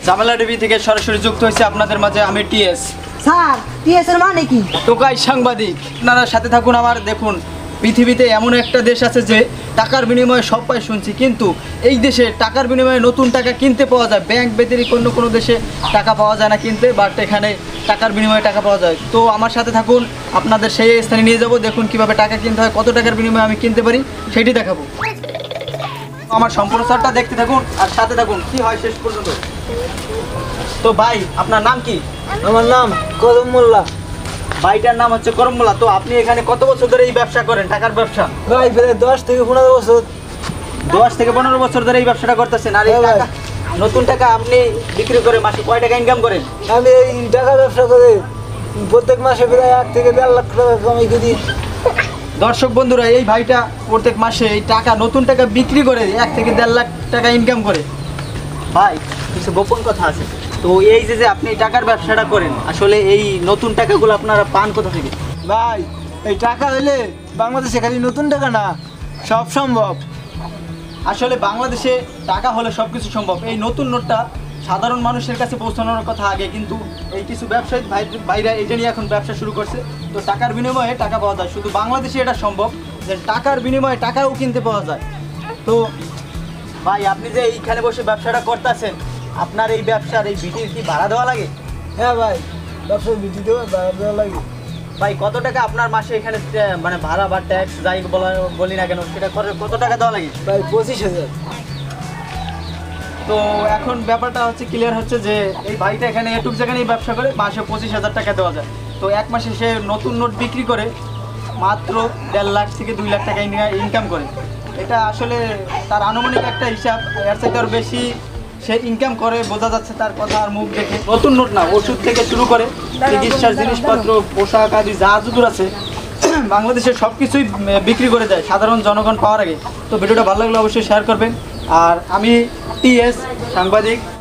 জামেলা TV থেকে সরাসরি যুক্ত হয়েছে আপনাদের মাঝে আমি টিএস। স্যার টিএস এর মানে কি? টোকাই সাংবাদিক। আপনারা সাথে থাকুন আমার। দেখুন, পৃথিবীতে এমন একটা দেশ আছে যে টাকার বিনিময়ে সব পায় শুনছি, কিন্তু এই দেশে টাকার বিনিময়ে নতুন টাকা কিনতে পাওয়া যায়। ব্যাংক ব্যতিরিক্ত অন্য কোনো দেশে টাকা পাওয়া যায় না কিনতে, বাট এখানে টাকার বিনিময়ে টাকা পাওয়া যায়। তো আমার সাথে থাকুন, আপনাদের সেই স্থানে নিয়ে যাব। দেখুন কিভাবে টাকা কিনতে হয়, কত টাকার বিনিময়ে আমি কিনতে পারি সেটি দেখাবো। আমার সম্প্রচারটা দেখতে থাকুন আর সাথে থাকুন, কি হয় শেষ পর্যন্ত। তো ভাই, আপনার নাম কি? আমার নাম করম মোল্লা। ভাইটার নাম হচ্ছে করম মোল্লা। তো আপনি এখানে কত বছর ধরে এই ব্যবসা করেন, টাকার ব্যবসা? ভাই প্রায় 10 থেকে 15 বছর। 10 থেকে 15 বছর ধরে এই ব্যবসাটা করতেছেন। আর এই হ্যাঁ ভাই। টাকা, নতুন টাকা আপনি বিক্রি করে মাসে কয় টাকা ইনকাম করেন? আমি এই টাকা ব্যবসা করে প্রত্যেক মাসে প্রায় 1 থেকে 1.5 লাখ টাকা কামাই করি। দর্শক বন্ধুরা, এই ভাইটা প্রত্যেক মাসে এই টাকা, নতুন টাকা বিক্রি করে 1 থেকে 1.5 লাখ টাকা ইনকাম করে। ভাই, কিছু গোপন কথা আছে। তো এই যে আপনি টাকার ব্যবসাটা করেন, আসলে এই নতুন টাকাগুলো আপনারা পান কোথা থেকে? ভাই এই টাকা হলে বাংলাদেশে খালি নতুন টাকা না, সব সম্ভব। আসলে বাংলাদেশে টাকা হলে সব কিছু সম্ভব। এই নতুন নোটটা সাধারণ মানুষের কাছে পৌঁছানোর কথা আগে, কিন্তু এই কিছু ব্যবসায়ী ভাইরা এটা নিয়ে এখন ব্যবসা শুরু করছে। তো টাকার বিনিময়ে টাকা পাওয়া যায়, শুধু বাংলাদেশে এটা সম্ভব যে টাকার বিনিময়ে টাকাও কিনতে পাওয়া যায়। তো ভাই, আপনি যে এইখানে বসে ব্যবসাটা করতেছেন, আপনার এই ব্যবসার এই ভিটির কি ভাড়া দেওয়া লাগে? হ্যাঁ ভাই, ব্যবসার ভিত্তিতে দেওয়া লাগে। ভাই, কত টাকা আপনার মাসে এখানে মানে ভাড়া বা ট্যাক্স যাই বলি না কেন, সেটা কত টাকা দেওয়া লাগে? ভাই 25,000। তো এখন ব্যাপারটা হচ্ছে ক্লিয়ার হচ্ছে যে এই ভাইটা এখানে এটুক জায়গায় ব্যবসা করে মাসে 25,000 টাকা দেওয়া যায়। তো এক মাসে সে নতুন নোট বিক্রি করে মাত্র 1.5 লাখ থেকে 2 লাখ টাকা ইনকাম করে। এটা আসলে তার আনুমানিক একটা হিসাব, এর চাইতে আরও বেশি সে ইনকাম করে, বোঝা যাচ্ছে তার কথা আর মুখ দেখে। নতুন নোট না, ওষুধ থেকে শুরু করে চিকিৎসার জিনিসপত্র, পোশাক আদি যা যুদুর আছে বাংলাদেশের সব কিছুই বিক্রি করে দেয় সাধারণ জনগণ পাওয়ার আগে। তো ভিডিওটা ভালো লাগলে অবশ্যই শেয়ার করবেন। আর আমি টিএস সাংবাদিক।